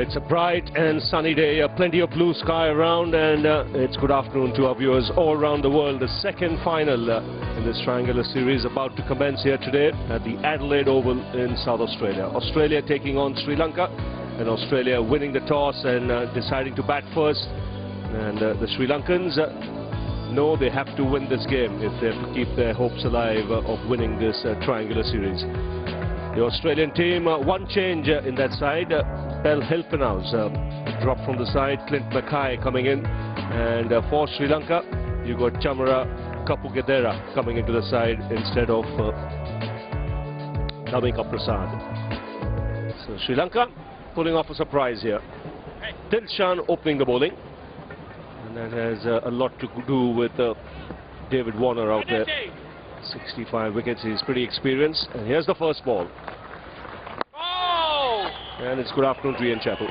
It's a bright and sunny day, plenty of blue sky around, and it's good afternoon to our viewers all around the world. The second final in this triangular series about to commence here today at the Adelaide Oval in South Australia. Australia taking on Sri Lanka, and Australia winning the toss and deciding to bat first. And the Sri Lankans know they have to win this game if they have to keep their hopes alive of winning this triangular series. The Australian team, one change in that side. Bell Hilpenhaus dropped from the side, Clint Mackay coming in, and for Sri Lanka you got Chamara Kapugedera coming into the side instead of Dhamika Prasad. So Sri Lanka pulling off a surprise here. Dilshan opening the bowling, and that has a lot to do with David Warner out there. 65 wickets, he's pretty experienced, and here's the first ball. And it's good afternoon to Ian Chappell.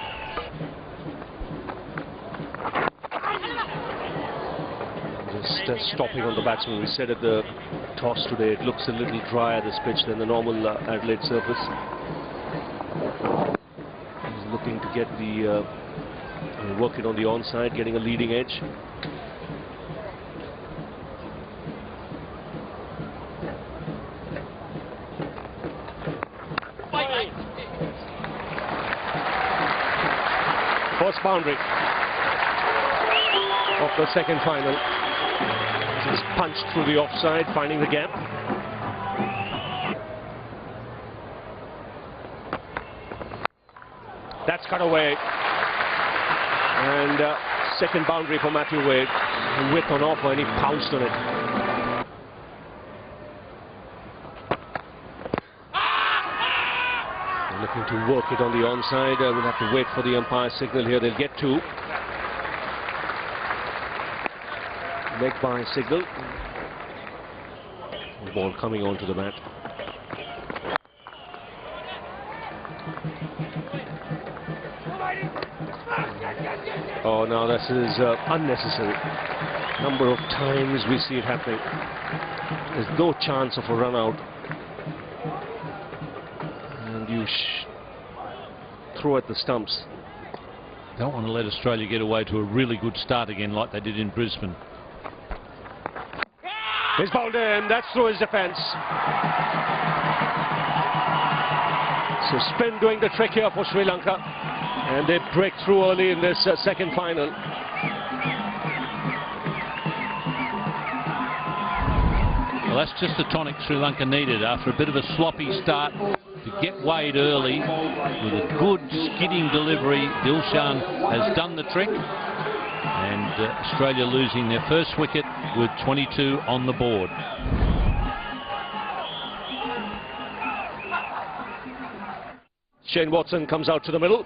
Just stopping on the batsman. We said at the toss today it looks a little drier this pitch than the normal Adelaide surface. He's looking to get the work it on the onside, getting a leading edge. First boundary of the second final. Just punched through the offside, finding the gap. That's cut away. And second boundary for Matthew Wade. Width on offer, and he pounced on it. Looking to work it on the onside. We'll have to wait for the umpire signal here. They'll get two. Leg by signal. The ball coming onto the mat. Oh, now this is unnecessary. Number of times we see it happening. There's no chance of a run out. You throw at the stumps. Don't want to let Australia get away to a really good start again like they did in Brisbane. He's bowled in, that's through his defence. So spin doing the trick here for Sri Lanka, and they break through early in this second final. Well, that's just the tonic Sri Lanka needed after a bit of a sloppy start. To get Wade early with a good skidding delivery. Dilshan has done the trick, and Australia losing their first wicket with 22 on the board. Shane Watson comes out to the middle.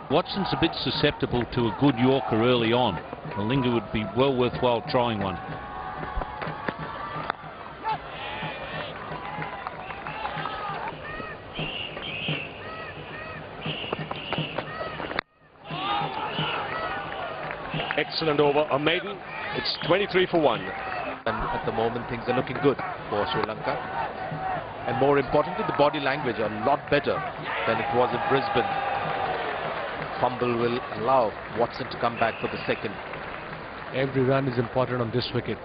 Watson's a bit susceptible to a good Yorker early on. Malinga would be well worthwhile trying one. Excellent over, a maiden. It's 23 for 1. And at the moment things are looking good for Sri Lanka. And more importantly, the body language a lot better than it was in Brisbane. Fumble will allow Watson to come back for the second. Every run is important on this wicket.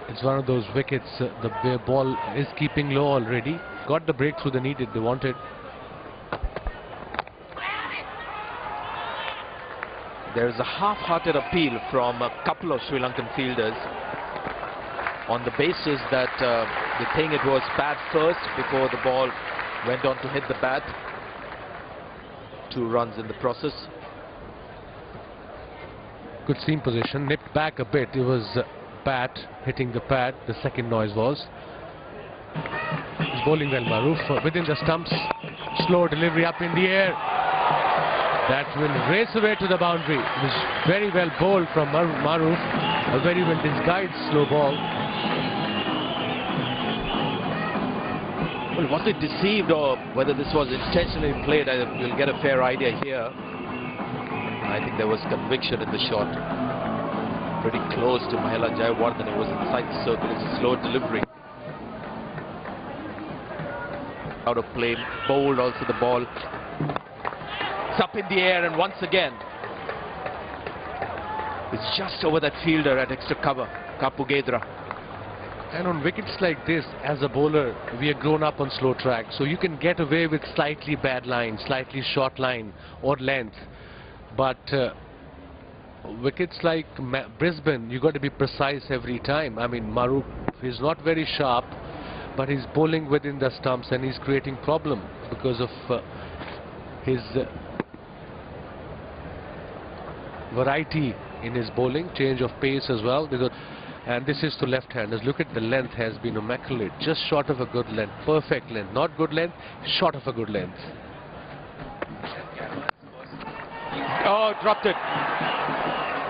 It's one of those wickets, the ball is keeping low already. Got the breakthrough they needed, they wanted. There is a half-hearted appeal from a couple of Sri Lankan fielders on the basis that they think it was bat first before the ball went on to hit the bat. 2 runs in the process. Good seam position, nipped back a bit. It was bat hitting the pad, the second noise was. He's bowling well, Maroof. Within the stumps, slow delivery up in the air. That will race away to the boundary. It was very well bowled from Maroof. A very well disguised slow ball. Well, was it deceived or whether this was intentionally played? We'll get a fair idea here. I think there was conviction in the shot. Pretty close to Mahela Jayawardene. It was inside the circle. It's a slow delivery. Out of play, bowled also the ball. It's up in the air, and once again, it's just over that fielder at extra cover, Kapugedra. And on wickets like this, as a bowler, we are grown up on slow track, so you can get away with slightly bad line, slightly short line or length. But wickets like Brisbane, you got to be precise every time. I mean, Maruf is not very sharp, but he's bowling within the stumps and he's creating problem because of his variety in his bowling, change of pace as well. And this is to left-handers. Look at the length, has been immaculate, just short of a good length, perfect length, not good length, short of a good length. Oh, dropped it.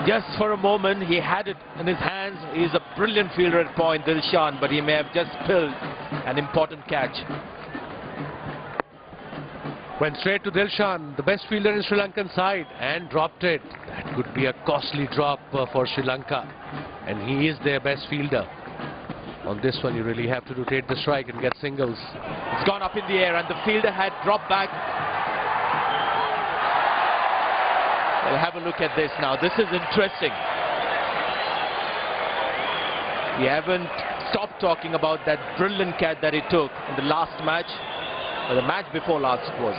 Just for a moment, he had it in his hands. He's a brilliant fielder at point, Dilshan, but he may have just spilled an important catch. Went straight to Dilshan, the best fielder in Sri Lankan side, and dropped it. That could be a costly drop for Sri Lanka, and he is their best fielder. On this one, you really have to rotate the strike and get singles. It's gone up in the air, and the fielder had dropped back. We'll have a look at this now. This is interesting. We haven't stopped talking about that brilliant catch that he took in the last match. The match before last was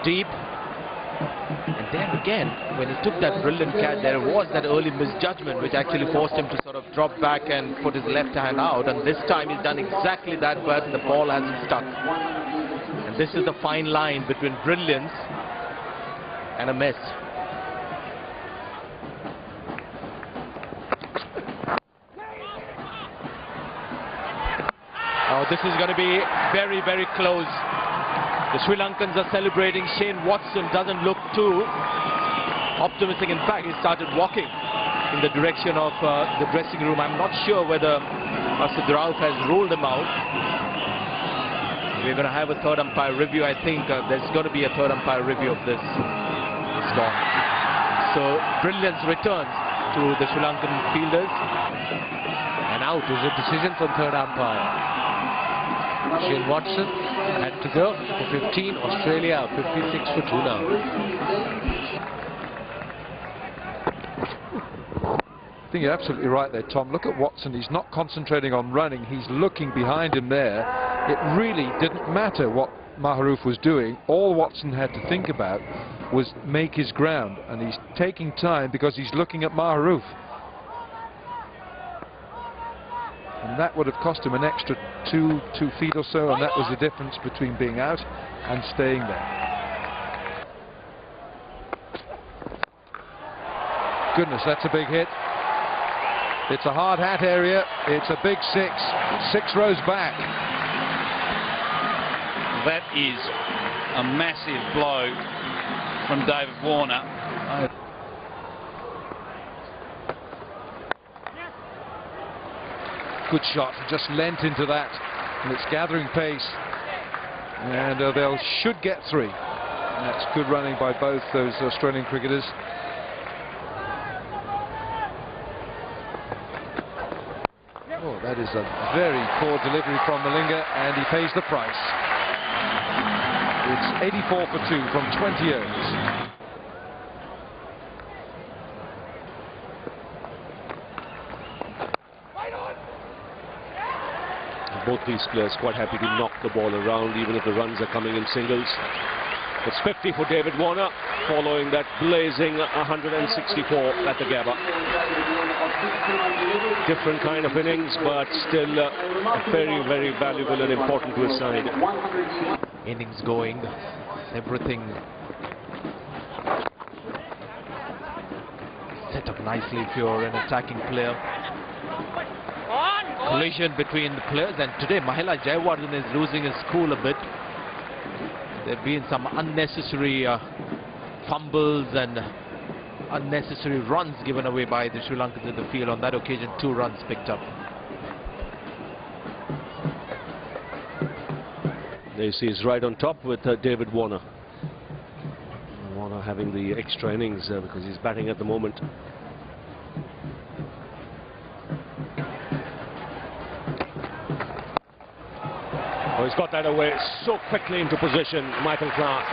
deep, and then again when he took that brilliant catch, there was that early misjudgment which actually forced him to sort of drop back and put his left hand out, and this time he's done exactly that, but the ball hasn't stuck. And this is the fine line between brilliance and a miss. Oh, this is going to be very, very close. The Sri Lankans are celebrating. Shane Watson doesn't look too optimistic. In fact, he started walking in the direction of the dressing room. I'm not sure whether Sid Rauf has ruled him out. We're going to have a third umpire review. I think there's going to be a third umpire review of this score. So brilliance returns to the Sri Lankan fielders. And out is a decision from third umpire. Shane Watson had to go for 15. Australia 56 for 2 now. I think you're absolutely right there, Tom. Look at Watson. He's not concentrating on running. He's looking behind him there. It really didn't matter what Maharoof was doing. All Watson had to think about was make his ground. And he's taking time because he's looking at Maharoof. And that would have cost him an extra 2 feet or so, and that was the difference between being out and staying there. Goodness, that's a big hit. It's a hard hat area. It's a big 6 rows back. That is a massive blow from David Warner. Good shot, just lent into that, and it's gathering pace, and they should get 3. And that's good running by both those Australian cricketers. Oh, that is a very poor delivery from Malinga, and he pays the price. It's 84 for 2 from 20 overs. Both these players quite happy to knock the ball around, even if the runs are coming in singles. It's 50 for David Warner, following that blazing 164 at the Gabba. Different kind of innings, but still very, very valuable and important to his side. Innings going, everything set up nicely if you're an attacking player. Collision between the players, and today Mahela Jayawardene is losing his cool a bit. There have been some unnecessary fumbles and unnecessary runs given away by the Sri Lankans in the field. On that occasion, 2 runs picked up. There you see he's right on top with David Warner. Warner having the extra innings because he's batting at the moment. Oh, he's got that away so quickly into position, Michael Clark.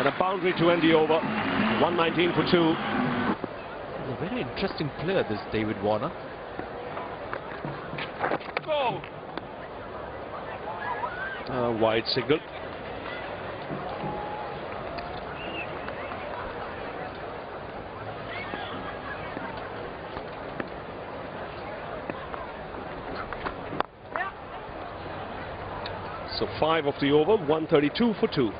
And a boundary to end the over. 119 for 2. He's a very interesting player, this David Warner. Go! Wide signal. So 5 of the over, 132 for 2.